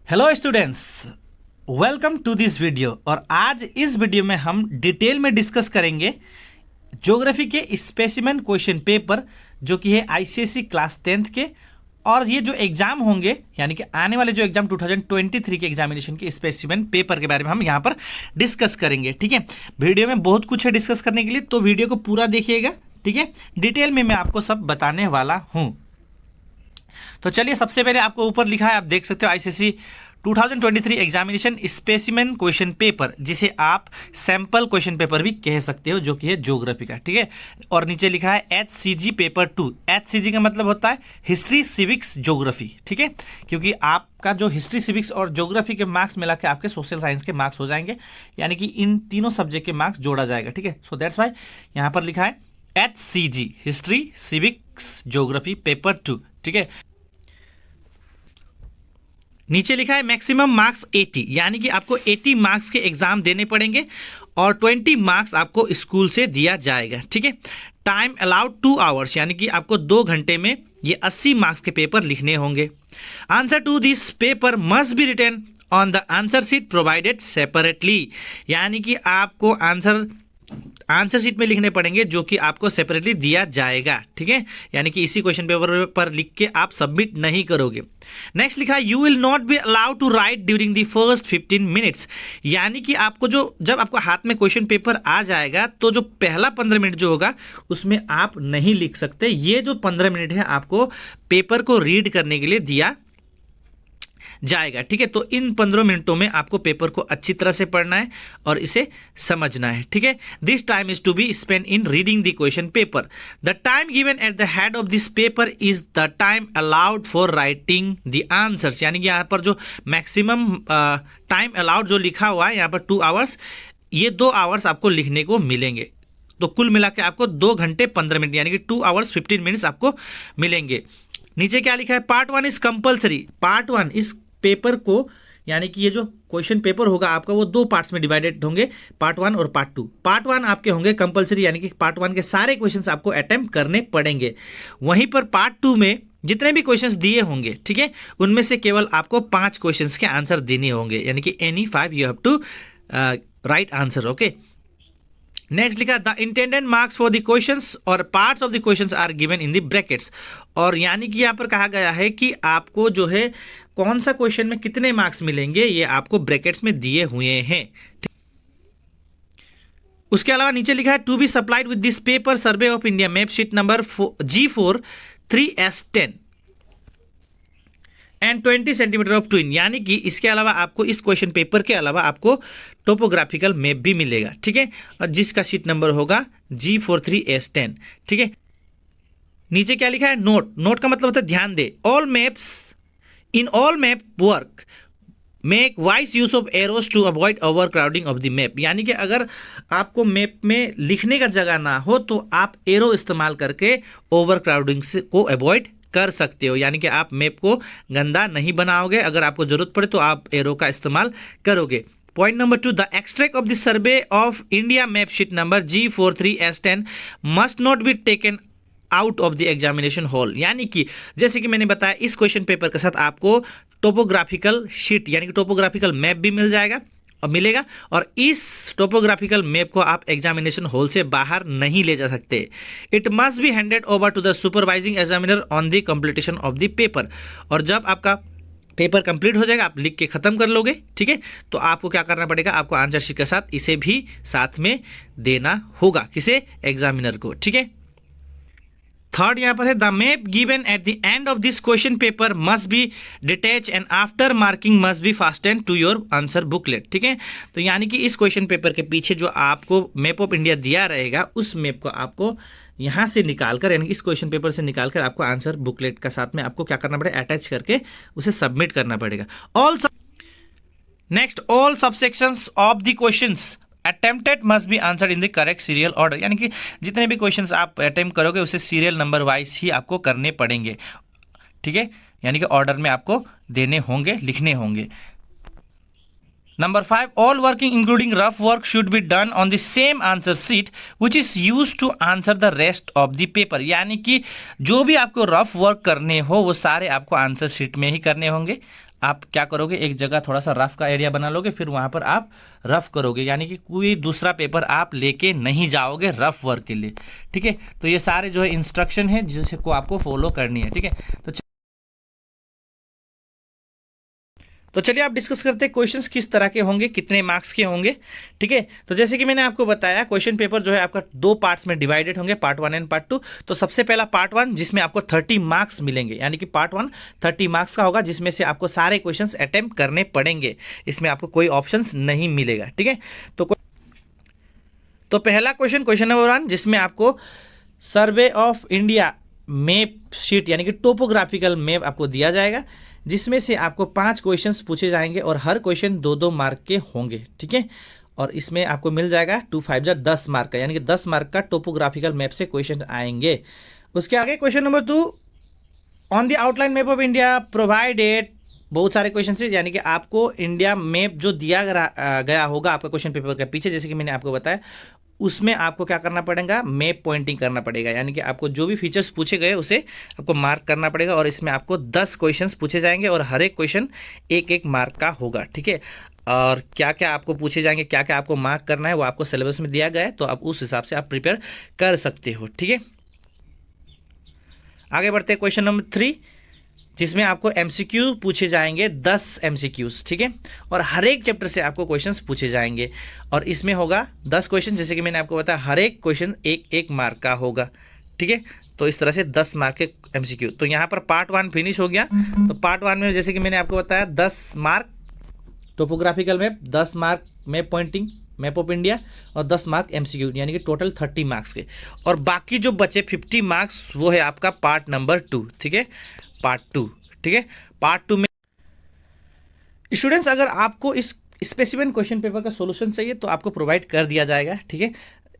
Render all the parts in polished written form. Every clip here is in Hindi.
Hello students, welcome to this video. और आज इस वीडियो में हम डिटेल में डिस्कस करेंगे ज्योग्राफी के स्पेसिमेन क्वेश्चन पेपर जो कि है आईसीएसई क्लास 10th के। और ये जो एग्जाम होंगे यानी कि आने वाले जो एग्जाम 2023 के एग्जामिनेशन के स्पेसिमेन पेपर के बारे में हम यहाँ पर डिस्कस करेंगे। ठीक है, वीडियो में बहुत कुछ है डिस्कस करने के लिए, तो वीडियो को पूरा देखिएगा। ठीक है, डिटेल में मैं आपको सब बताने वाला हूँ। तो चलिए, सबसे पहले आपको ऊपर लिखा है, आप देख सकते हो ICSE 2023 examination specimen question paper, जिसे आप सैंपल क्वेश्चन पेपर भी कह सकते हो, जो कि है ज्योग्राफी का। ठीक है, और नीचे लिखा है एचसीजी पेपर 2। एचसीजी का मतलब होता है हिस्ट्री सिविक्स ज्योग्राफी। ठीक है, क्योंकि आपका जो हिस्ट्री सिविक्स और ज्योग्राफी के मार्क्स मिला के आपके सोशल साइंस के मार्क्स हो जाएंगे, यानी कि इन तीनों सब्जेक्ट के मार्क्स जोड़ा जाएगा। ठीक है, सो दैट्स वाई यहाँ पर लिखा है HCG, history civics geography paper 2। ठीक है, नीचे लिखा है मैक्सिमम मार्क्स 80, यानी कि आपको 80 मार्क्स के एग्जाम देने पड़ेंगे और 20 मार्क्स आपको स्कूल से दिया जाएगा। ठीक है, टाइम अलाउड 2 आवर्स, यानी कि आपको 2 घंटे में ये 80 मार्क्स के पेपर लिखने होंगे। Answer to this paper must be written on the answer sheet provided separately, यानी कि आपको आंसर शीट में लिखने पड़ेंगे जो कि आपको सेपरेटली दिया जाएगा। ठीक है, यानी कि इसी क्वेश्चन पेपर पर लिख के आप सबमिट नहीं करोगे। नेक्स्ट लिखा है you will not be allowed to write during the first 15 minutes, यानी कि आपको जब आपको हाथ में क्वेश्चन पेपर आ जाएगा तो जो पहला 15 मिनट जो होगा उसमें आप नहीं लिख सकते। ये जो 15 मिनट है आपको पेपर को रीड करने के लिए दिया जाएगा। ठीक है, तो इन 15 मिनटों में आपको पेपर को अच्छी तरह से पढ़ना है और इसे समझना है। ठीक है, this time is to be spend in reading the question paper. The time given at the head of this paper is the time allowed for writing the answers, यानी कि यहाँ पर जो मैक्सिमम टाइम अलाउड जो लिखा हुआ है यहाँ पर 2 आवर्स, ये 2 आवर्स आपको लिखने को मिलेंगे। तो कुल मिला के आपको 2 घंटे 15 मिनट, यानी कि 2 आवर्स 15 मिनट्स आपको मिलेंगे। नीचे क्या लिखा है, पार्ट 1 इज कंपल्सरी। पार्ट 1 इस पेपर को, यानी कि ये जो क्वेश्चन पेपर होगा आपका वो 2 पार्ट्स में डिवाइडेड होंगे, पार्ट 1 और पार्ट 2। पार्ट 1 आपके होंगे कंपलसरी, यानी कि पार्ट 1 के सारे क्वेश्चंस आपको अटेम्प्ट करने पड़ेंगे। वहीं पर पार्ट 2 में जितने भी क्वेश्चंस दिए होंगे, ठीक है, उनमें से केवल आपको 5 क्वेश्चंस के आंसर देने होंगे, यानी कि any 5 you have to write answer. Okay, next लिखा the intended marks for the questions और parts of the questions are given in the brackets, और यानी कि यहाँ पर कहा गया है कि आपको जो है कौन सा क्वेश्चन में कितने मार्क्स मिलेंगे, ये आपको ब्रैकेट्स में दिए हुए हैं। उसके अलावा नीचे लिखा है to be supplied with this paper survey of India map sheet number G4 3S10 and 20 centimetre of twine, यानी कि इसके अलावा आपको इस क्वेश्चन पेपर के अलावा आपको टोपोग्राफिकल मैप भी मिलेगा। ठीक है, और जिसका शीट नंबर होगा G4 3S10। ठीक है, नीचे क्या लिखा है, नोट का मतलब होता है ध्यान दे। All maps in all map work make wise use of arrows to avoid over crowding of the map, यानी कि अगर आपको मैप में लिखने का जगह ना हो तो आप एरो इस्तेमाल करके ओवर क्राउडिंग से को अवॉइड कर सकते हो, यानी कि आप मैप को गंदा नहीं बनाओगे। अगर आपको जरूरत पड़े तो आप एरो का इस्तेमाल करोगे। Point number 2, the extract of the survey of India map sheet number G4 3S10 must not be taken out of the examination hall, यानी कि जैसे कि मैंने बताया इस क्वेश्चन पेपर के साथ आपको टोपोग्राफिकल शीट यानी कि टोपोग्राफिकल मैप भी मिलेगा, और इस टोपोग्राफिकल मैप को आप एग्जामिनेशन हॉल से बाहर नहीं ले जा सकते। It must be handed over to the supervising examiner on the completion of the paper, और जब आपका पेपर कंप्लीट हो जाएगा, आप लिख के ख़त्म कर लोगे, ठीक है, तो आपको क्या करना पड़ेगा, आपको आंसर शीट के साथ इसे भी साथ में देना होगा, किसे, एग्जामिनर को। ठीक है, थर्ड यहाँ पर है the map given at the end of this question paper must be detach and after marking must be fasten to your answer booklet. ठीक है, तो यानी कि इस क्वेश्चन पेपर के पीछे जो आपको मैप ऑफ इंडिया दिया रहेगा, उस मैप को आपको यहाँ से निकालकर, यानी कि इस क्वेश्चन पेपर से निकालकर आपको आंसर बुकलेट का साथ में आपको क्या करना पड़ेगा, अटैच करके उसे सबमिट करना पड़ेगा। Next, all subsections of the questions attempted must be answered in the correct serial order, यानी कि जितने भी क्वेश्चंस आप अटेम्प्ट करोगे उसे सीरियल नंबर वाइज ही आपको करने पड़ेंगे। ठीक है, यानी कि ऑर्डर में आपको देने होंगे, लिखने होंगे। Number 5, all working including rough work should be done on the same answer sheet which is use to answer the rest of the paper, यानी कि जो भी आपको रफ वर्क करने हो वो सारे आपको आंसर शीट में ही करने होंगे। आप क्या करोगे, एक जगह थोड़ा सा रफ का एरिया बना लोगे, फिर वहाँ पर आप रफ करोगे, यानी कि कोई दूसरा पेपर आप लेके नहीं जाओगे रफ वर्क के लिए। ठीक है, तो ये सारे जो है इंस्ट्रक्शन है जिसको आपको फॉलो करनी है। ठीक है, तो चलिए आप डिस्कस करते हैं क्वेश्चंस किस तरह के होंगे, कितने मार्क्स के होंगे। ठीक है, तो जैसे कि मैंने आपको बताया क्वेश्चन पेपर जो है आपका 2 पार्ट्स में डिवाइडेड होंगे, पार्ट 1 एंड पार्ट 2। तो सबसे पहला पार्ट 1 जिसमें आपको 30 मार्क्स मिलेंगे, यानी कि पार्ट 1 30 मार्क्स का होगा, जिसमें से आपको सारे क्वेश्चंस अटेम्प्ट करने पड़ेंगे, इसमें आपको कोई ऑप्शंस नहीं मिलेगा। ठीक है, तो पहला क्वेश्चन नंबर 1, जिसमें आपको सर्वे ऑफ इंडिया मैप शीट यानी कि टोपोग्राफिकल मैप आपको दिया जाएगा, जिसमें से आपको 5 क्वेश्चंस पूछे जाएंगे और हर क्वेश्चन 2-2 मार्क के होंगे। ठीक है, और इसमें आपको मिल जाएगा 2 5 जा 10 मार्क का, यानी कि 10 मार्क का टोपोग्राफिकल मैप से क्वेश्चन आएंगे। उसके आगे question number 2, on the outline map of India provided, बहुत सारे क्वेश्चन है, यानी कि आपको इंडिया मैप जो दिया गया होगा आपका क्वेश्चन पेपर के पीछे, जैसे कि मैंने आपको बताया, उसमें आपको क्या करना पड़ेगा, मैप पॉइंटिंग करना पड़ेगा, यानी कि आपको जो भी फीचर्स पूछे गए उसे आपको मार्क करना पड़ेगा। और इसमें आपको 10 क्वेश्चंस पूछे जाएंगे और हर एक क्वेश्चन 1-1 मार्क का होगा। ठीक है, और क्या क्या आपको पूछे जाएंगे, क्या क्या आपको मार्क करना है, वो आपको सिलेबस में दिया गया है, तो आप उस हिसाब से आप प्रिपेयर कर सकते हो। ठीक है, आगे बढ़ते हैं क्वेश्चन नंबर 3, जिसमें आपको एमसीक्यू पूछे जाएंगे 10 एमसीक्यूज। ठीक है, और हर एक चैप्टर से आपको क्वेश्चंस पूछे जाएंगे, और इसमें होगा 10 क्वेश्चन, जैसे कि मैंने आपको बताया हर एक क्वेश्चन 1-1 मार्क का होगा। ठीक है, तो इस तरह से 10 मार्क के एमसीक्यू। तो यहाँ पर पार्ट 1 फिनिश हो गया। तो पार्ट 1 में जैसे कि मैंने आपको बताया 10 mark topographical map, 10 mark map pointing map of India, और 10 मार्क एमसीक्यू, यानी कि टोटल 30 मार्क्स के। और बाकी जो बचे 50 मार्क्स वो है आपका पार्ट नंबर 2। ठीक है, पार्ट 2। ठीक है, पार्ट 2 में स्टूडेंट्स अगर आपको इस स्पेसिफिक क्वेश्चन पेपर का सॉल्यूशन चाहिए तो आपको प्रोवाइड कर दिया जाएगा। ठीक है,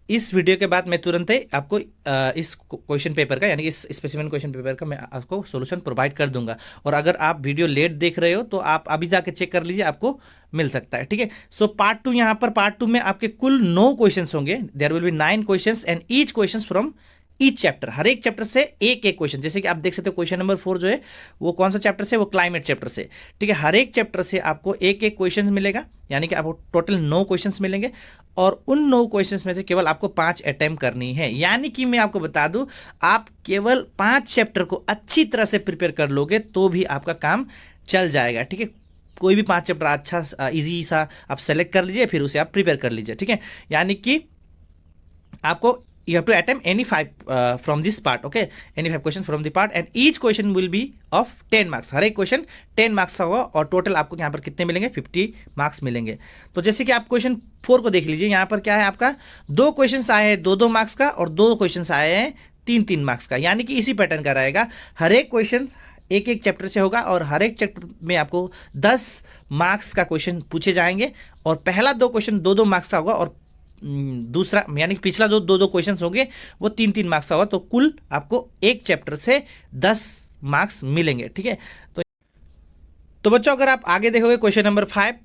इस वीडियो के बाद मैं तुरंत ही आपको इस क्वेश्चन पेपर का, यानी कि इस स्पेसिफिक क्वेश्चन पेपर का मैं आपको सॉल्यूशन प्रोवाइड कर दूंगा। और अगर आप वीडियो लेट देख रहे हो तो आप अभी जाके चेक कर लीजिए, आपको मिल सकता है। ठीक है, सो पार्ट 2, यहाँ पर पार्ट 2 में आपके कुल 9 क्वेश्चन होंगे। There will be 9 question and each question from each chapter, हर एक चैप्टर से 1-1 क्वेश्चन। जैसे कि आप देख सकते हो क्वेश्चन नंबर 4 जो है वो कौन सा चैप्टर से, वो क्लाइमेट चैप्टर से। ठीक है, हर एक चैप्टर से आपको 1-1 क्वेश्चन मिलेगा, यानी कि आपको टोटल 9 क्वेश्चंस मिलेंगे, और उन 9 क्वेश्चंस में से केवल आपको 5 अटेम्प्ट करनी है। यानी कि मैं आपको बता दूं, आप केवल 5 चैप्टर को अच्छी तरह से प्रिपेयर कर लोगे तो भी आपका काम चल जाएगा। ठीक है, कोई भी 5 चैप्टर अच्छा ईजी सा आप सेलेक्ट कर लीजिए, फिर उसे आप प्रिपेयर कर लीजिए। ठीक है, यानी कि आपको you have to attempt any 5 from this part, okay, any 5 question from the part, and each question will be of 10 marks, हर एक क्वेश्चन 10 मार्क्स का होगा, और टोटल आपको यहाँ पर कितने मिलेंगे, 50 मार्क्स मिलेंगे। तो जैसे कि आप क्वेश्चन 4 को देख लीजिए, यहाँ पर क्या है आपका 2 क्वेश्चन आए हैं 2-2 मार्क्स का, और 2 क्वेश्चन आए हैं 3-3 मार्क्स का, यानी कि इसी पैटर्न का रहेगा। हर एक क्वेश्चन 1-1 चैप्टर से होगा, और हर एक चैप्टर में आपको 10 मार्क्स का क्वेश्चन पूछे जाएंगे, और पहला 2 क्वेश्चन 2-2 मार्क्स का होगा, और दूसरा यानी कि पिछला जो 2-2 क्वेश्चन होंगे वो 3-3 मार्क्स का होगा। तो कुल आपको एक चैप्टर से 10 मार्क्स मिलेंगे। ठीक है, तो बच्चों अगर आप आगे देखोगे क्वेश्चन नंबर 5,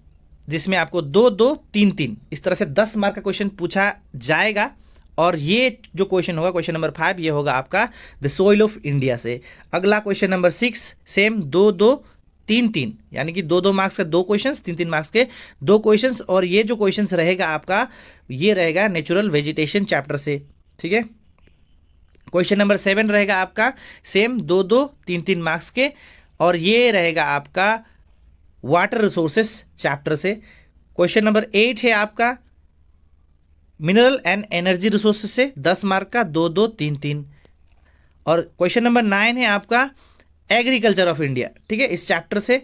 जिसमें आपको 2-2 3-3 इस तरह से 10 मार्क का क्वेश्चन पूछा जाएगा, और ये जो क्वेश्चन होगा क्वेश्चन नंबर 5 ये होगा आपका द सोइल ऑफ इंडिया से। अगला क्वेश्चन नंबर 6 सेम 2-2 3-3, यानी कि 2-2 मार्क्स का 2 क्वेश्चंस, 3-3 मार्क्स के 2 क्वेश्चंस, और ये जो क्वेश्चंस रहेगा आपका ये रहेगा नेचुरल वेजिटेशन चैप्टर से। ठीक है, क्वेश्चन नंबर 7 रहेगा आपका सेम 2-2 3-3 मार्क्स के, और ये रहेगा आपका वाटर रिसोर्सेस चैप्टर से। क्वेश्चन नंबर 8 है आपका मिनरल एंड एनर्जी रिसोर्सेस से 10 मार्क का 2-2 3-3, और क्वेश्चन नंबर 9 है आपका एग्रीकल्चर ऑफ इंडिया। ठीक है, इस चैप्टर से।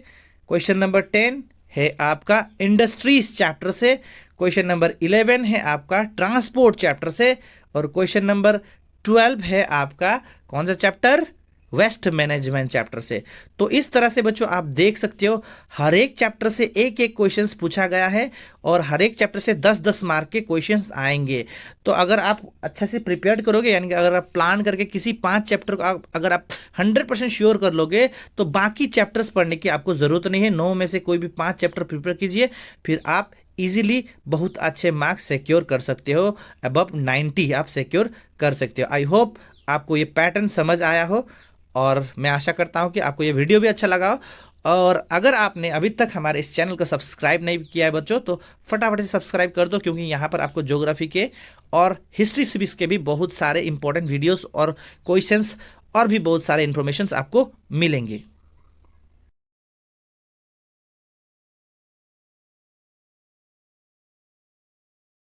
क्वेश्चन नंबर 10 है आपका इंडस्ट्रीज चैप्टर से। क्वेश्चन नंबर 11 है आपका ट्रांसपोर्ट चैप्टर से, और क्वेश्चन नंबर 12 है आपका कौन सा चैप्टर, वेस्ट मैनेजमेंट चैप्टर से। तो इस तरह से बच्चों आप देख सकते हो हर एक चैप्टर से 1-1 क्वेश्चंस पूछा गया है, और हर एक चैप्टर से 10-10 मार्क के क्वेश्चंस आएंगे। तो अगर आप अच्छा से प्रिपेयर करोगे, यानी कि अगर आप प्लान करके किसी 5 चैप्टर को अगर आप 100% श्योर कर लोगे, तो बाकी चैप्टर्स पढ़ने की आपको ज़रूरत नहीं है। 9 में से कोई भी 5 चैप्टर प्रिपेयर कीजिए, फिर आप इजीली बहुत अच्छे मार्क्स सिक्योर कर सकते हो, अबव 90 आप सिक्योर कर सकते हो। आई होप आपको ये पैटर्न समझ आया हो, और मैं आशा करता हूँ कि आपको ये वीडियो भी अच्छा लगा हो, और अगर आपने अभी तक हमारे इस चैनल को सब्सक्राइब नहीं किया है बच्चों, तो फटाफट से सब्सक्राइब कर दो, क्योंकि यहाँ पर आपको ज्योग्राफी के और हिस्ट्री सीरीज के भी बहुत सारे इंपॉर्टेंट वीडियोस और क्वेश्चंस और भी बहुत सारे इन्फॉर्मेशंस आपको मिलेंगे।